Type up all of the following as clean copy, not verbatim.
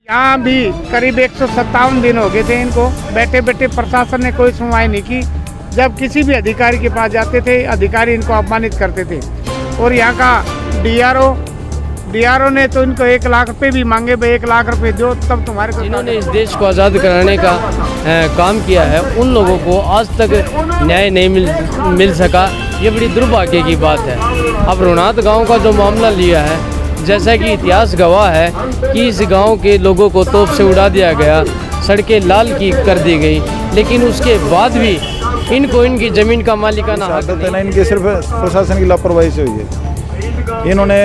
यहाँ भी करीब 157 दिन हो गए थे इनको बैठे बैठे। प्रशासन ने कोई सुनवाई नहीं की। जब किसी भी अधिकारी के पास जाते थे, अधिकारी इनको अपमानित करते थे। और यहाँ का डीआरओ ने तो इनको 1 लाख रुपए भी मांगे, भाई 1 लाख रुपए दो तब तुम्हारे को। जिन्होंने इस देश को आज़ाद कराने का काम किया है, उन लोगों को आज तक न्याय नहीं मिल सका। ये बड़ी दुर्भाग्य की बात है। अब रोनात गांव का जो मामला लिया है, जैसा कि इतिहास गवाह है कि इस गांव के लोगों को तोप से उड़ा दिया गया, सड़कें लाल की कर दी गई, लेकिन उसके बाद भी इनको इनकी ज़मीन का मालिकाना हक है ना, इनके सिर्फ प्रशासन की लापरवाही से हुई है। इन्होंने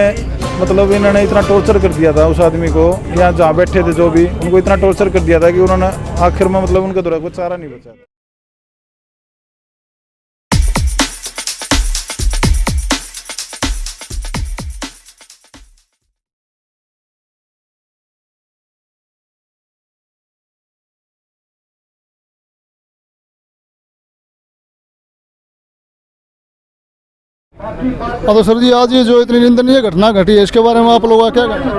इतना टॉर्चर कर दिया था उस आदमी को, यहाँ जहाँ बैठे थे जो भी, उनको इतना टॉर्चर कर दिया था कि उन्होंने आखिर में उनके द्वारा कुछ चारा नहीं बचा। तो सर जी, आज ये जो इतनी निंदनीय घटना घटी है, इसके बारे में आप लोगों का क्या कहना है?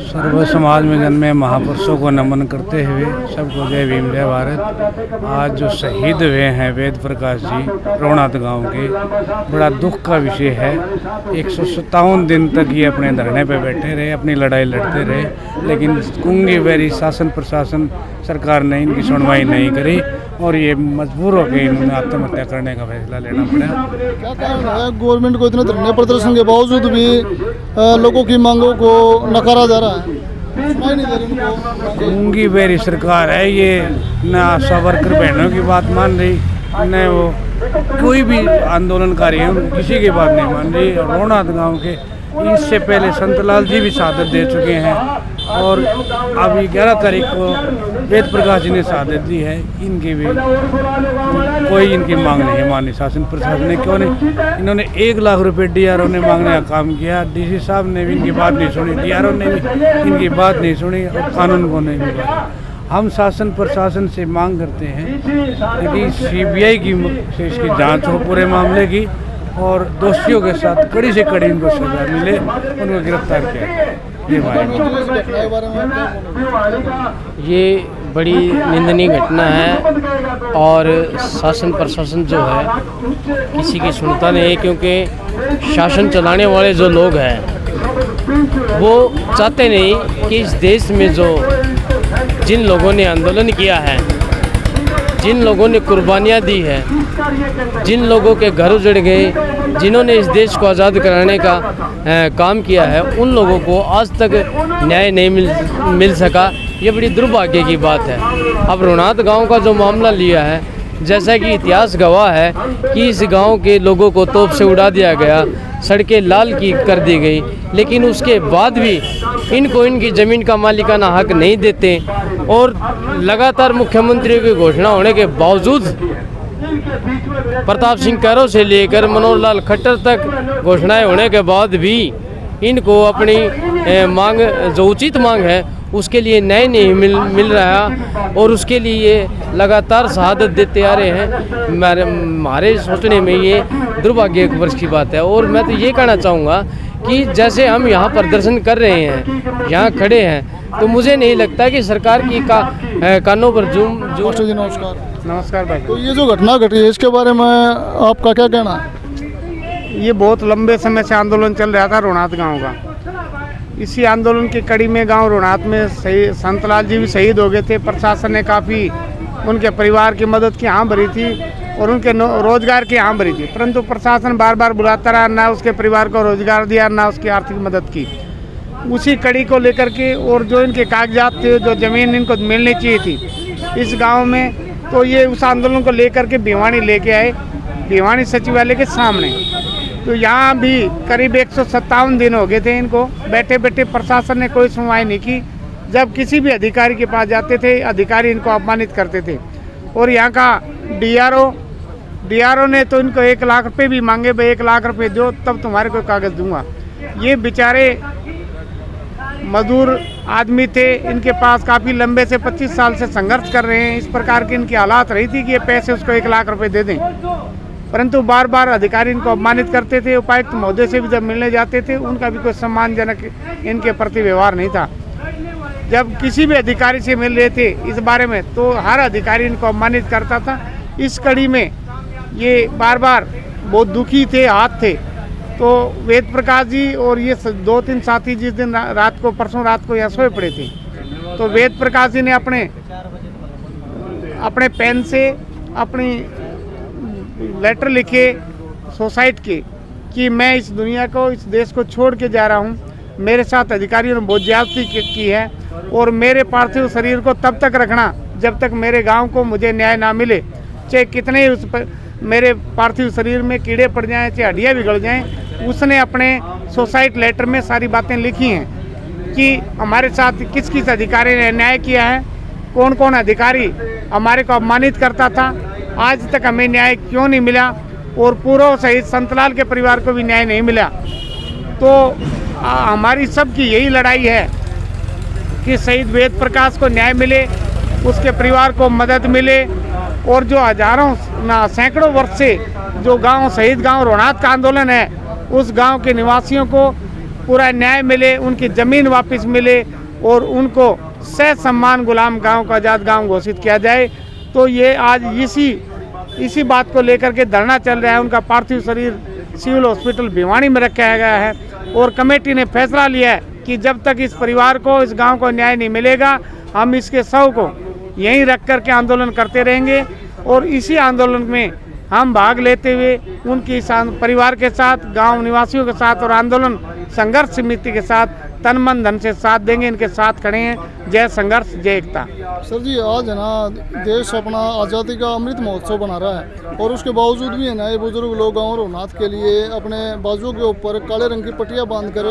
सर्व समाज में जन्मे महापुरुषों को नमन करते हुए सबको जय भीम जय भारत। आज जो शहीद हुए हैं वेद प्रकाश जी रोनात गांव के, बड़ा दुख का विषय है। 157 दिन तक ये अपने धरने पे बैठे रहे, अपनी लड़ाई लड़ते रहे, लेकिन कुंगी बैरी शासन प्रशासन सरकार ने इनकी सुनवाई नहीं करी और ये मजबूर होकर इन्होंने आत्महत्या करने का फैसला लेना पड़ा। क्या कारण है गवर्नमेंट को इतने धरने प्रदर्शन के बावजूद भी लोगों की मांगों को नकारा जा रहा है? सुनाई नहीं दे रही उनको। कुंगी बैरी सरकार है ये, न आशा वर्कर बहनों की बात मान रही, न वो कोई भी आंदोलनकारी है किसी की बात नहीं मान रही। रोनात गांव के इससे पहले संतलाल जी भी शहादत दे चुके हैं और अभी 11 तारीख को वेद प्रकाश जी ने शहादत दी है। इनकी भी कोई इनकी मांग नहीं मानी शासन प्रशासन ने। क्यों नहीं? इन्होंने 1 लाख रुपए डीआरओ ने मांगने का काम किया, डीसी साहब ने भी इनकी बात नहीं सुनी, डीआरओ ने भी इनकी बात नहीं सुनी और कानून को नहीं भी। हम शासन प्रशासन से मांग करते हैं कि सीबीआई की से इसकी जांच हो पूरे मामले की और दोषियों के साथ कड़ी से कड़ी इनको सजा मिले, उनको गिरफ्तार किया जाए। ये बड़ी निंदनीय घटना है और शासन प्रशासन जो है किसी की सुनता नहीं है, क्योंकि शासन चलाने वाले जो लोग हैं वो चाहते नहीं कि इस देश में जो जिन लोगों ने आंदोलन किया है, जिन लोगों ने कुर्बानियाँ दी है, जिन लोगों के घर उजड़ गए, जिन्होंने इस देश को आज़ाद कराने का काम किया है, उन लोगों को आज तक न्याय नहीं मिल सका। ये बड़ी दुर्भाग्य की बात है। अब रोनात गांव का जो मामला लिया है, जैसा कि इतिहास गवाह है कि इस गांव के लोगों को तोप से उड़ा दिया गया, सड़कें लाल की कर दी गई, लेकिन उसके बाद भी इनको इनकी ज़मीन का मालिकाना हक नहीं देते और लगातार मुख्यमंत्री की घोषणा होने के बावजूद प्रताप सिंह कैरो से लेकर मनोहर लाल खट्टर तक घोषणाएं होने के बाद भी इनको अपनी मांग जो उचित मांग है उसके लिए न्याय नहीं मिल रहा और उसके लिए लगातार शहादत देते आ रहे हैं। हमारे सोचने में ये दुर्भाग्य वर्ष की बात है। और मैं तो ये कहना चाहूँगा कि जैसे हम यहाँ प्रदर्शन कर रहे हैं, यहाँ खड़े हैं, तो मुझे नहीं लगता कि सरकार की कानों पर जी नमस्कार। नमस्कार भाई। तो ये जो घटना घटी है, इसके बारे में आपका क्या कहना है? ये बहुत लंबे समय से आंदोलन चल रहा था रोनात गांव का। इसी आंदोलन की कड़ी में गांव रोनात में संतलाल जी भी शहीद हो गए थे। प्रशासन ने काफ़ी उनके परिवार की मदद की हाँ भरी थी और उनके रोजगार की हाँ भरी थी, परंतु प्रशासन बार बार बुलाता रहा, ना उसके परिवार को रोजगार दिया, ना उसकी आर्थिक मदद की। उसी कड़ी को लेकर के और जो इनके कागजात थे, जो ज़मीन इनको मिलनी चाहिए थी इस गाँव में, तो ये उस आंदोलन को लेकर के भिवानी लेके आए, भिवानी सचिवालय के सामने। तो यहाँ भी करीब 157 दिन हो गए थे इनको बैठे बैठे। प्रशासन ने कोई सुनवाई नहीं की। जब किसी भी अधिकारी के पास जाते थे, अधिकारी इनको अपमानित करते थे। और यहाँ का डीआरओ ने तो इनको 1 लाख रुपए भी मांगे, भाई 1 लाख रुपए दो तब तुम्हारे को कागज़ दूंगा। ये बेचारे मजदूर आदमी थे, इनके पास काफ़ी लंबे से 25 साल से संघर्ष कर रहे हैं। इस प्रकार की इनकी हालात रही थी कि ये पैसे उसको 1 लाख रुपए दे दें, परंतु बार बार अधिकारी इनको अपमानित करते थे। उपायुक्त महोदय से भी जब मिलने जाते थे उनका भी कोई सम्मानजनक इनके प्रति व्यवहार नहीं था। जब किसी भी अधिकारी से मिल रहे थे इस बारे में तो हर अधिकारी इनको अपमानित करता था। इस कड़ी में ये बार बार बहुत दुखी थे, हाथ थे। तो वेद प्रकाश जी और ये 2-3 साथी जिस दिन रात को, परसों रात को यहाँ सोए पड़े थे, तो वेद प्रकाश जी ने अपने पेन से अपनी लेटर लिखे सोसाइटी के कि मैं इस दुनिया को, इस देश को छोड़ के जा रहा हूँ। मेरे साथ अधिकारियों ने बहुत ज्यादती की है और मेरे पार्थिव शरीर को तब तक रखना जब तक मेरे गांव को मुझे न्याय ना मिले। चाहे कितने उस पर मेरे पार्थिव शरीर में कीड़े पड़ जाएं, चाहे हड्डियाँ बिगड़ जाएं। उसने अपने सोसाइटी लेटर में सारी बातें लिखी हैं कि हमारे साथ किस किस अधिकारी ने अन्याय किया है, कौन कौन अधिकारी हमारे को अपमानित करता था, आज तक हमें न्याय क्यों नहीं मिला, और पूर्व शहीद संतलाल के परिवार को भी न्याय नहीं मिला। तो हमारी सबकी यही लड़ाई है कि शहीद वेद प्रकाश को न्याय मिले, उसके परिवार को मदद मिले, और जो हजारों सैकड़ों वर्ष से जो गांव शहीद गांव रोहनाथ का आंदोलन है उस गांव के निवासियों को पूरा न्याय मिले, उनकी ज़मीन वापस मिले और उनको ससम्मान गुलाम गांव का आज़ाद गांव घोषित किया जाए। तो ये आज इसी बात को लेकर के धरना चल रहा है। उनका पार्थिव शरीर सिविल हॉस्पिटल भिवानी में रखा गया है और कमेटी ने फैसला लिया है कि जब तक इस परिवार को, इस गांव को न्याय नहीं मिलेगा, हम इसके शव को यहीं रख कर के आंदोलन करते रहेंगे। और इसी आंदोलन में हम भाग लेते हुए उनकी परिवार के साथ, गांव निवासियों के साथ और आंदोलन संघर्ष समिति के साथ तन मन धन से साथ देंगे, इनके साथ खड़े हैं। जय संघर्ष, जय एकता। सर जी, आज है ना देश अपना आज़ादी का अमृत महोत्सव बना रहा है और उसके बावजूद भी है ना ये बुजुर्ग लोग गाँव रोहनाथ के लिए अपने बाजुओं के ऊपर काले रंग की पट्टियाँ बांध कर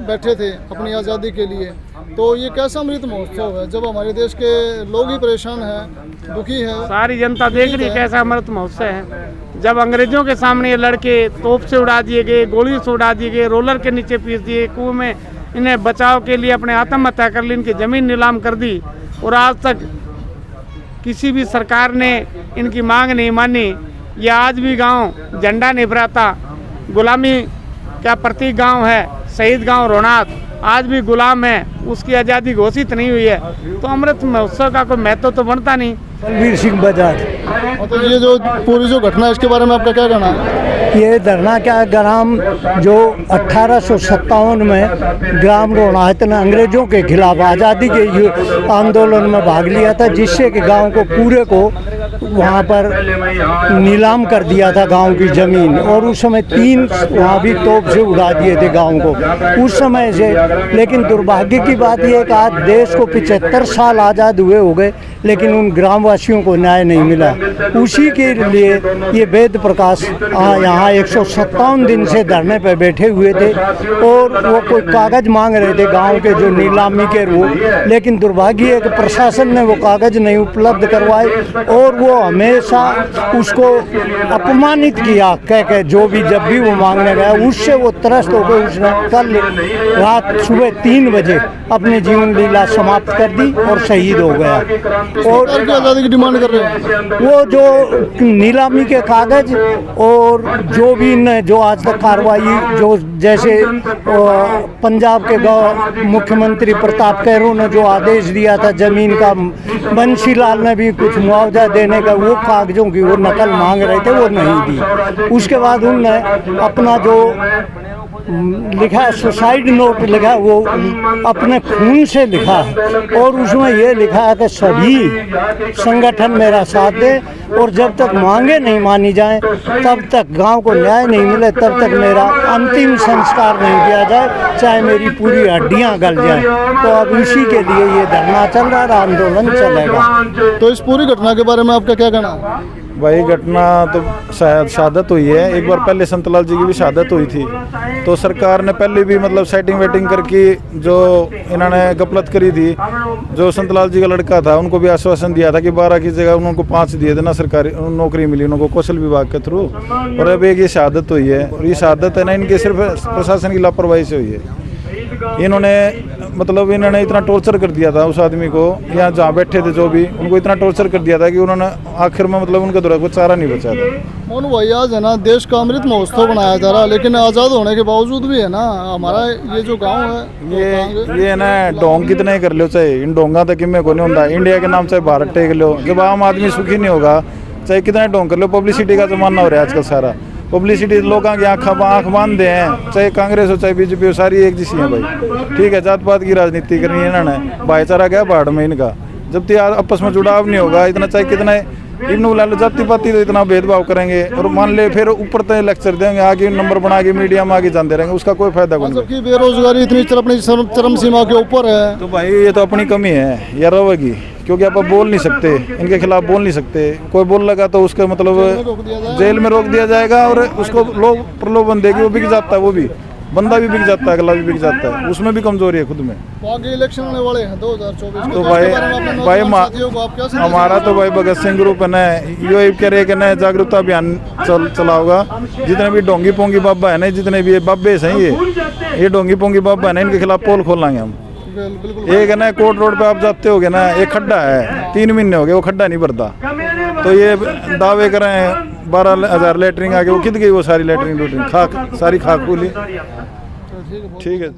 बैठे थे अपनी आज़ादी के लिए। तो ये कैसा अमृत महोत्सव है जब हमारे देश के लोग ही परेशान हैं, दुखी है, सारी जनता देख रही है कैसा अमृत महोत्सव है। जब अंग्रेजों के सामने ये लड़के तोप से उड़ा दिए गए, गोली से उड़ा दिए गए, रोलर के नीचे पीस दिए, कुएं में इन्हें बचाव के लिए अपने आत्महत्या कर ली, इनकी ज़मीन नीलाम कर दी और आज तक किसी भी सरकार ने इनकी मांग नहीं मानी। यह आज भी गांव झंडा नहीं फहराता, गुलामी का प्रतीक गांव है शहीद गांव रोहनाथ, आज भी गुलाम है, उसकी आज़ादी घोषित नहीं हुई है। तो अमृत महोत्सव का कोई महत्व तो बनता नहीं। बलबीर सिंह बजाज। तो ये जो पूरी जो घटना है इसके बारे में आपका क्या कहना है? ये धरना क्या, ग्राम जो 1857 में ग्राम रोहनाथ ने अंग्रेजों के खिलाफ आज़ादी के आंदोलन में भाग लिया था, जिससे कि गांव को पूरे को वहाँ पर नीलाम कर दिया था गांव की ज़मीन, और उस समय 3 वहाँ भी तोप से उड़ा दिए थे गांव को उस समय से। लेकिन दुर्भाग्य की बात यह कि आज देश को 75 साल आज़ाद हुए हो गए लेकिन उन ग्रामवासियों को न्याय नहीं मिला। उसी के लिए ये वेद प्रकाश यहाँ 157 दिन से धरने पर बैठे हुए थे और वो कोई कागज़ मांग रहे थे गांव के जो नीलामी के वो, लेकिन दुर्भाग्य है कि प्रशासन ने वो कागज़ नहीं उपलब्ध करवाए और वो हमेशा उसको अपमानित किया कह के, जो भी जब भी वो मांगने गया उससे वो त्रस्त होकर उसने कल रात सुबह 3 बजे अपनी जीवन लीला समाप्त कर दी और शहीद हो गया। और आज़ादी की डिमांड कर रहे हैं वो जो नीलामी के कागज़ और जो भी ने जो आज तक कार्रवाई, जो जैसे पंजाब के मुख्यमंत्री प्रताप कैरों ने जो आदेश दिया था ज़मीन का, बंशीलाल ने भी कुछ मुआवजा देने का, वो कागज़ों की वो नकल मांग रहे थे, वो नहीं दी। उसके बाद उनने अपना जो लिखा है सुसाइड नोट लिखा, वो अपने खून से लिखा है और उसमें ये लिखा है कि सभी संगठन मेरा साथ दे और जब तक मांगे नहीं मानी जाए, तब तक गांव को न्याय नहीं मिले, तब तक मेरा अंतिम संस्कार नहीं किया जाए, चाहे मेरी पूरी हड्डियां गल जाएं। तो अब इसी के लिए ये धरना चल रहा है, आंदोलन चलेगा। तो इस पूरी घटना के बारे में आपका क्या कहना है? भाई घटना तो शायद शहादत हुई है, एक बार पहले संतलाल जी की भी शहादत हुई थी, तो सरकार ने पहले भी मतलब सेटिंग वेटिंग करके जो इन्होंने गफलत करी थी, जो संतलाल जी का लड़का था उनको भी आश्वासन दिया था कि 12 की जगह उनको 5 दिए थे ना, सरकारी नौकरी मिली उनको कौशल विभाग के थ्रू, और अब एक ये शहादत हुई है। और ये शहादत है ना इनके सिर्फ प्रशासन की लापरवाही से हुई है। इन्होंने मतलब इन्होंने इतना टॉर्चर कर दिया था उस आदमी को, यहाँ जहाँ बैठे थे जो भी, उनको इतना टॉर्चर कर दिया था कि उन्होंने आखिर में मतलब उनके द्वारा कुछ चारा नहीं बचा था। मोनू भाई आज है ना देश का अमृत महोत्सव बनाया जा रहा है, लेकिन आज़ाद होने के बावजूद भी है ना हमारा ये जो गांव है ये ना ढोंग कितने कर लो, चाहे इन ढोंगा तक में को नहीं होता, इंडिया के नाम चाहे भारत टेक लो, जब आम आदमी सुखी नहीं होगा चाहे कितना ढोंग कर लो। पब्लिसिटी का जमाना हो रहा है आजकल, सारा पब्लिसिटी लोगों की आँख बांधते हैं, चाहे कांग्रेस हो चाहे बीजेपी हो, सारी एक जैसी है भाई। ठीक है, जात पात की राजनीति करनी है इन्होंने, भाईचारा क्या पहाड़ में इनका, जब तक आपस में जुड़ाव नहीं होगा इतना, चाहे कितना इन बुला लो जाति पाति तो इतना भेदभाव करेंगे और मान ले फिर ऊपर तक लेक्चर देंगे, आगे नंबर बना के मीडिया में आगे जानते रहेंगे, उसका कोई फायदा नहीं। जबकि बेरोजगारी इतनी अपनी चरम सीमा के ऊपर है। तो भाई ये तो अपनी कमी है या रहेगी, क्योंकि आप बोल नहीं सकते, इनके खिलाफ बोल नहीं सकते, कोई बोल लगा तो उसका मतलब जेल में रोक दिया जाएगा और उसको लोग प्रलोभन देगी, वो बिक जाता है, वो भी बंदा भी बिक जाता है, गला भी बिक जाता है, उसमें भी कमजोरी है खुद में। तो आगे इलेक्शन आने वाले हैं 2024 तो भाई हमारा तो भाई भगत सिंह ग्रुप है ना, यो कह रहे कि ना जागरूकता अभियान चला होगा। जितने भी डोंगी पोंगी बाबा है ना, जितने भी बाबे हैं ये डोंगी पोंगी बाबा है ना, इनके खिलाफ पोल खोलेंगे हम। एक है ना कोर्ट रोड पे आप जाते होगे ना, एक खड्डा है, 3 महीने हो गए वो खड्डा नहीं भरता, तो ये दावे करें 12,000 लेटरिंग आगे, वो कित गई वो सारी लेटरिंग खाक, सारी खाक बोली। ठीक है।